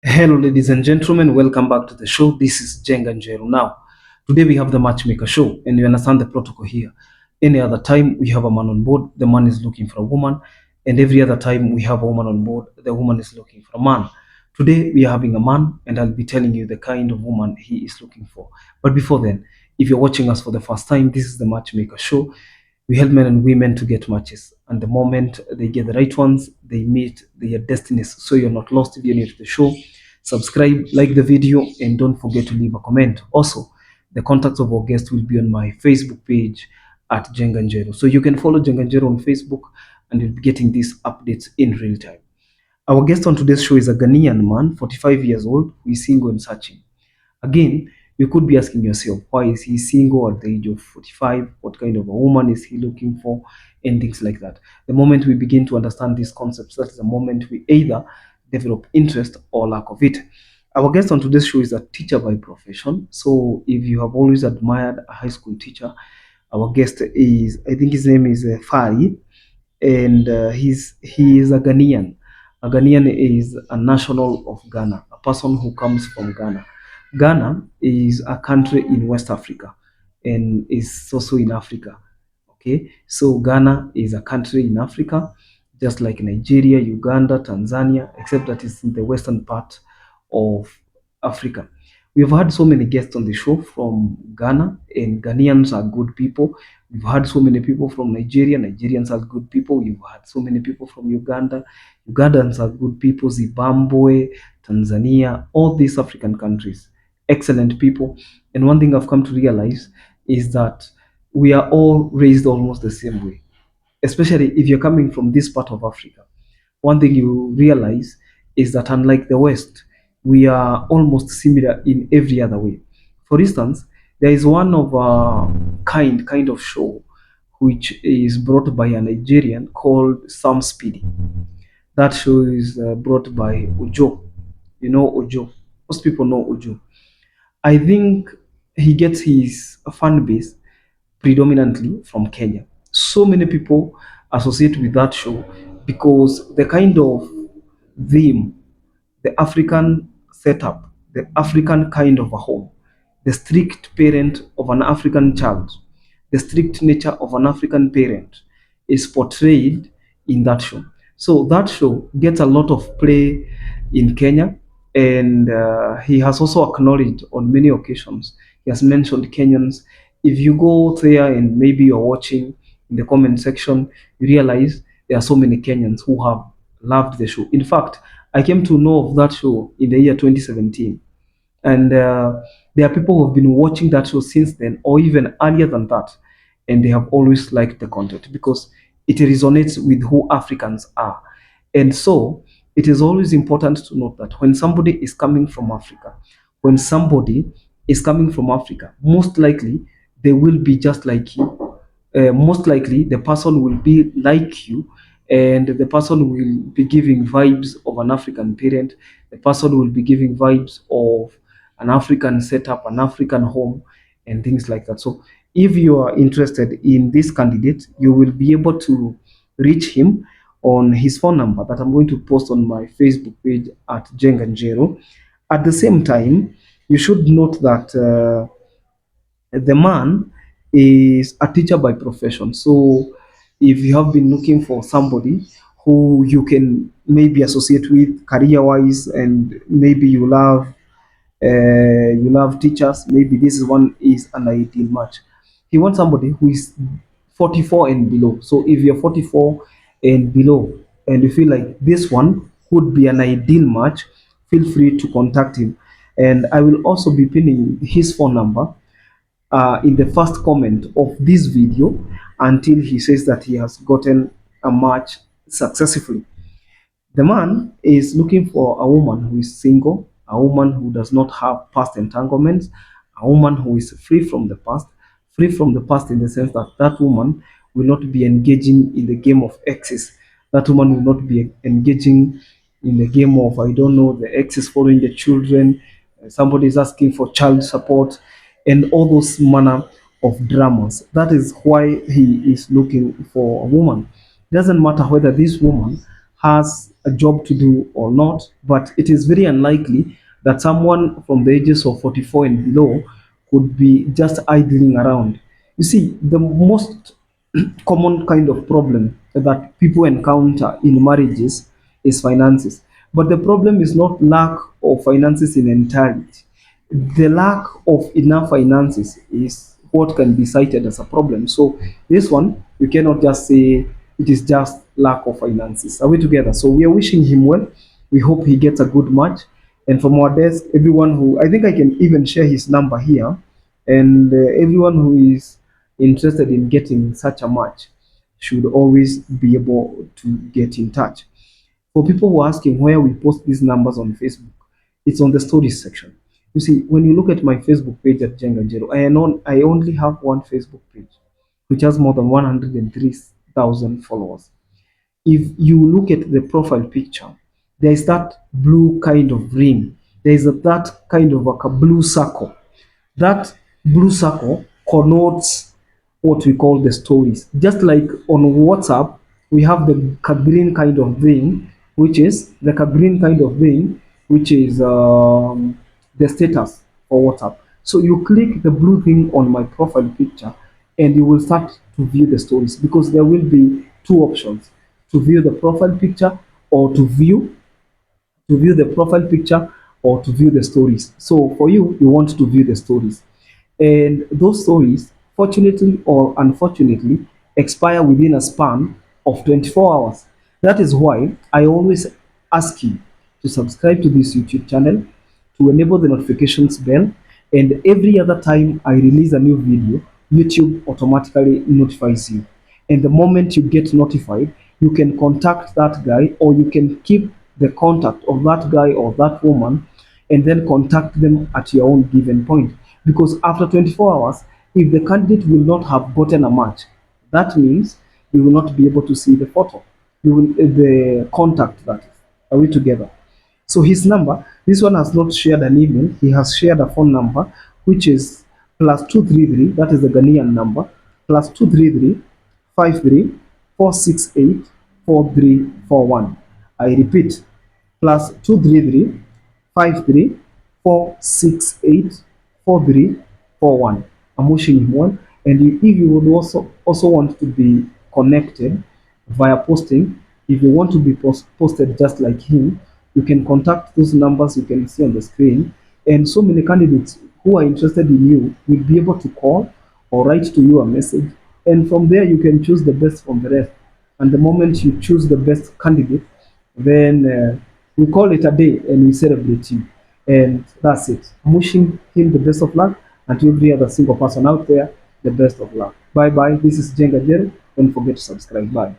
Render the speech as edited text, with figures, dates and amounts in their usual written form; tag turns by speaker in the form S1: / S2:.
S1: Hello, ladies and gentlemen. Welcome back to the show. This is Jenga Njeru. Now, today we have the Matchmaker show, and you understand the protocol here. Any other time we have a man on board, the man is looking for a woman, and every other time we have a woman on board, the woman is looking for a man. Today we are having a man, and I'll be telling you the kind of woman he is looking for. But before then, if you're watching us for the first time, this is the Matchmaker show. We help men and women to get matches, and the moment they get the right ones, they meet their destinies. So you're not lost if you're new to the show. Subscribe, like the video, and don't forget to leave a comment. Also, the contacts of our guests will be on my Facebook page at Jenganjero. So you can follow Jenganjero on Facebook, and you'll be getting these updates in real time. Our guest on today's show is a Ghanaian man, 45 years old, who is single and searching. Again, you could be asking yourself, why is he single at the age of 45? What kind of a woman is he looking for? And things like that. The moment we begin to understand these concepts, that is the moment we either develop interest or lack of it. Our guest on today's show is a teacher by profession. So if you have always admired a high school teacher, our guest is, I think his name is Fari, and he is a Ghanaian. A Ghanaian is a national of Ghana, a person who comes from Ghana. Ghana is a country in West Africa and is also in Africa. Okay, so Ghana is a country in Africa, just like Nigeria, Uganda, Tanzania, except that it's in the western part of Africa. We've had so many guests on the show from Ghana, and Ghanaians are good people. We've had so many people from Nigeria. Nigerians are good people. You've had so many people from Uganda. Ugandans are good people. Zimbabwe, Tanzania, all these African countries, excellent people. And one thing I've come to realize is that we are all raised almost the same way, especially if you're coming from this part of Africa. One thing you realize is that unlike the West, we are almost similar in every other way. For instance, there is one of a kind of show which is brought by a Nigerian called Sam Speedy. That show is brought by Ojo. You know Ojo. Most people know Ojo. I think he gets his fan base predominantly from Kenya. So many people associate with that show because the kind of theme, the African setup, the African kind of a home, the strict parent of an African child, the strict nature of an African parent is portrayed in that show. So that show gets a lot of play in Kenya, and he has also acknowledged on many occasions. He has mentioned Kenyans. If you go there and maybe you're watching in the comment section, you realize there are so many Kenyans who have loved the show. In fact, I came to know of that show in the year 2017, and there are people who have been watching that show since then, or even earlier than that, and they have always liked the content because it resonates with who Africans are. And so it is always important to note that when somebody is coming from Africa, when somebody is coming from Africa, most likely they will be just like you. Most likely the person will be like you, and the person will be giving vibes of an African parent. The person will be giving vibes of an African setup, an African home, and things like that. So if you are interested in this candidate, you will be able to reach him on his phone number that I'm going to post on my Facebook page at Jenganjero. At the same time, you should note that the man is a teacher by profession. So if you have been looking for somebody who you can maybe associate with career wise, and maybe you love teachers, maybe this is one is an ideal match. He wants somebody who is 44 and below. So if you're 44 and below and you feel like this one would be an ideal match, feel free to contact him. And I will also be pinning his phone number in the first comment of this video until he says that he has gotten a match successfully. The man is looking for a woman who is single, a woman who does not have past entanglements, a woman who is free from the past in the sense that that woman will not be engaging in the game of exes. That woman will not be engaging in the game of, I don't know, the exes following the children, somebody is asking for child support, and all those manner of dramas. That is why he is looking for a woman. It doesn't matter whether this woman has a job to do or not, but it is very unlikely that someone from the ages of 44 and below could be just idling around. You see, the most common kind of problem that people encounter in marriages is finances. But the problem is not lack of finances in entirety. The lack of enough finances is what can be cited as a problem. So this one, you cannot just say it is just lack of finances. Are we together? So we are wishing him well. We hope he gets a good match. And from our desk, everyone who, I think I can even share his number here, and everyone who is interested in getting such a match should always be able to get in touch. For people who are asking where we post these numbers on Facebook, it's on the stories section. You see, when you look at my Facebook page at Jenganjero, I only have one Facebook page, which has more than 103,000 followers. If you look at the profile picture, there is that blue kind of ring. There is that kind of like a blue circle. That blue circle connotes what we call the stories. Just like on WhatsApp, we have the green kind of thing, which is the status for WhatsApp. So you click the blue thing on my profile picture, and you will start to view the stories because there will be two options: to view the profile picture or to view the profile picture or to view the stories. So for you, you want to view the stories. And those stories, fortunately or unfortunately, expire within a span of 24 hours. That is why I always ask you to subscribe to this YouTube channel, to enable the notifications bell, and every other time I release a new video, YouTube automatically notifies you. And the moment you get notified, you can contact that guy, or you can keep the contact of that guy or that woman, and then contact them at your own given point. Because after 24 hours, if the candidate will not have gotten a match, that means you will not be able to see the photo. You will the contact, that is. Are we together? So his number, this one has not shared an email. He has shared a phone number, which is +233. That is the Ghanaian number. +233 53 468 4341. I repeat, +233 53 468 4341. I'm wishing him well. And if you would also want to be connected via posting, if you want to be posted just like him, you can contact those numbers you can see on the screen. And so many candidates who are interested in you will be able to call or write to you a message. And from there, you can choose the best from the rest. And the moment you choose the best candidate, then we call it a day and we celebrate you. And that's it. I'm wishing him the best of luck, and to every other single person out there, the best of luck. Bye bye. This is Jenga Jero. Don't forget to subscribe. Bye.